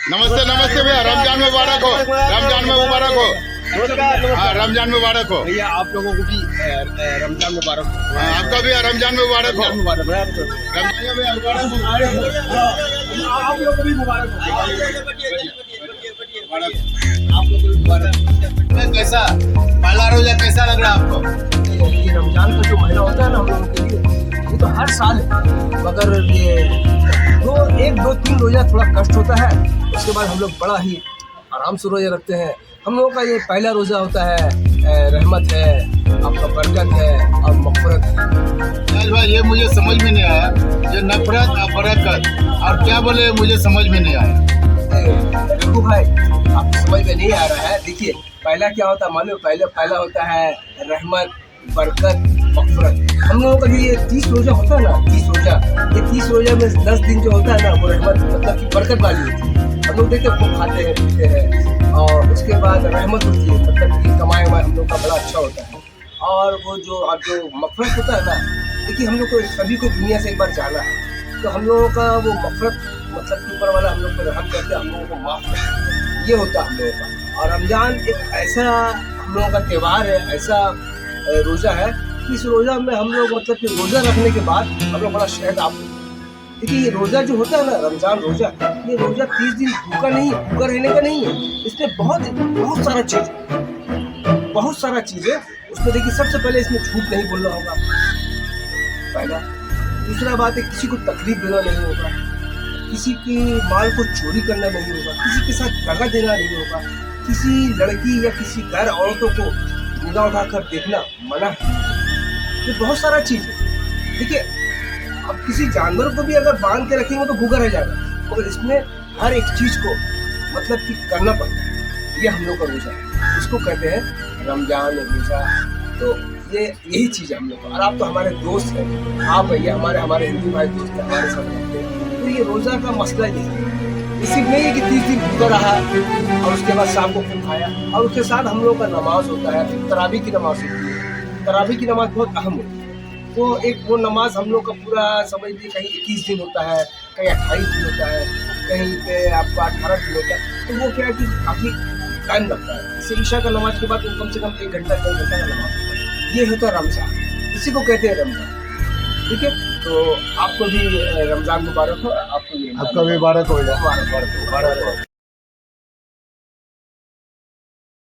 नमस्ते नमस्ते भैया, रमजान मुबारक हो, रमजान में मुबारक हो। हाँ, रमजान मुबारक हो भैया, आप लोगों को भी रमजान मुबारक हो। आपका भी रमजान मुबारक हो। मुबारक भैया, आप लोगों को भी मुबारक हो। आप लोगों को भी मुबारक। कैसा पहला रोजा कैसा लग रहा है आपको? ये रमजान का जो महीना होता है ना हम लोगों के लिए, ये तो हर साल है, मगर ये एक दो तीन रोजा थोड़ा कष्ट होता है। उसके बाद हम लोग बड़ा ही आराम से रोजा रखते हैं। हम लोगों का ये पहला रोजा होता है, रहमत है, आपका बरकत है और मग़फ़िरत है। भाई ये मुझे समझ में नहीं आया, ये नफरत और बरकत और क्या बोले मुझे समझ में नहीं आया। देखो भाई, आपको समझ में नहीं आ रहा है। देखिए, पहला क्या होता है मालूम? पहला होता है रहमत, बरकत, मग़फ़िरत। हम लोगों का जो ये 30 रोजा होता है ना, 30 रोजा, ये 30 रोजा में 10 दिन जो होता है ना, वो रहमत मतलब कि बरकत वाली होती है। हम लोग देखते हैं खूब खाते हैं पीते हैं, और उसके बाद रहमत होती है, मतलब कि कमाए हुआ हम लोग का बड़ा अच्छा होता है। और वो जो मग़फ़िरत होता है ना, देखिए हम लोग को सभी को दुनिया से एक बार जाना है, तो हम लोगों का वो मग़फ़िरत मतलब कि ऊपर वाला हम लोग को रहम करके हम लोगों को माफ़ करता है, ये होता है हम लोगों का। और रमज़ान एक ऐसा हम लोगों का त्यौहार है, ऐसा रोज़ा है कि इस रोज़ा में हम लोग मतलब कि रोज़ा रखने के बाद हम लोग बड़ा शहद आप देखिए, ये रोज़ा जो होता है ना, रमज़ान रोज़ा, ये रोज़ा 30 दिन भूखा रहने का नहीं है। इसमें बहुत सारा चीज़ है उसमें। देखिए, सबसे पहले इसमें झूठ नहीं बोलना होगा, पहला। दूसरा बात है, किसी को तकलीफ देना नहीं होगा, किसी की माल को चोरी करना नहीं होगा, किसी के साथ दगा देना नहीं होगा, किसी लड़की या किसी गैर औरतों को निगाह उठाकर देखना मना है। ये बहुत सारा चीज़ है। देखिए, अब किसी जानवर को भी अगर बांध के रखेंगे तो भूखा रह जाएगा, मगर इसमें हर एक चीज़ को मतलब कि करना पड़ता है। ये हम लोग का रोज़ा है, इसको कहते हैं रमजान रोज़ा। तो यही चीज़ है हम लोग का। और आप तो हमारे दोस्त हैं, आप भैया हमारे हिंदू भाई दोस्त हैं, हमारे साथ रहते हैं। तो ये रोज़ा का मसला यही है। ये सिर्फ नहीं है कि 30 दिन भूखा रहा और उसके बाद शाम को खूब खाया। और उसके साथ हम लोग का नमाज होता है, फिर तरावी की नमाज होती है। तरावी की नमाज बहुत अहम होती है। वो नमाज हम लोग का पूरा समझ लीजिए, कहीं 21 दिन होता है, कहीं 28 दिन होता है, कहीं पे आपका 18 दिन होता है। तो वो क्या है कि काफ़ी टाइम लगता है। जैसे ईशा का नमाज के बाद वो कम से कम 1 घंटा 2 घंटा का नमाज होता है। ये होता है रमज़ान, इसी को कहते हैं रमज़ान। ठीक है, तो आपको भी रमज़ान मुबारक हो। आपको भी आपका भी मुबारक हो। मुबारक हो।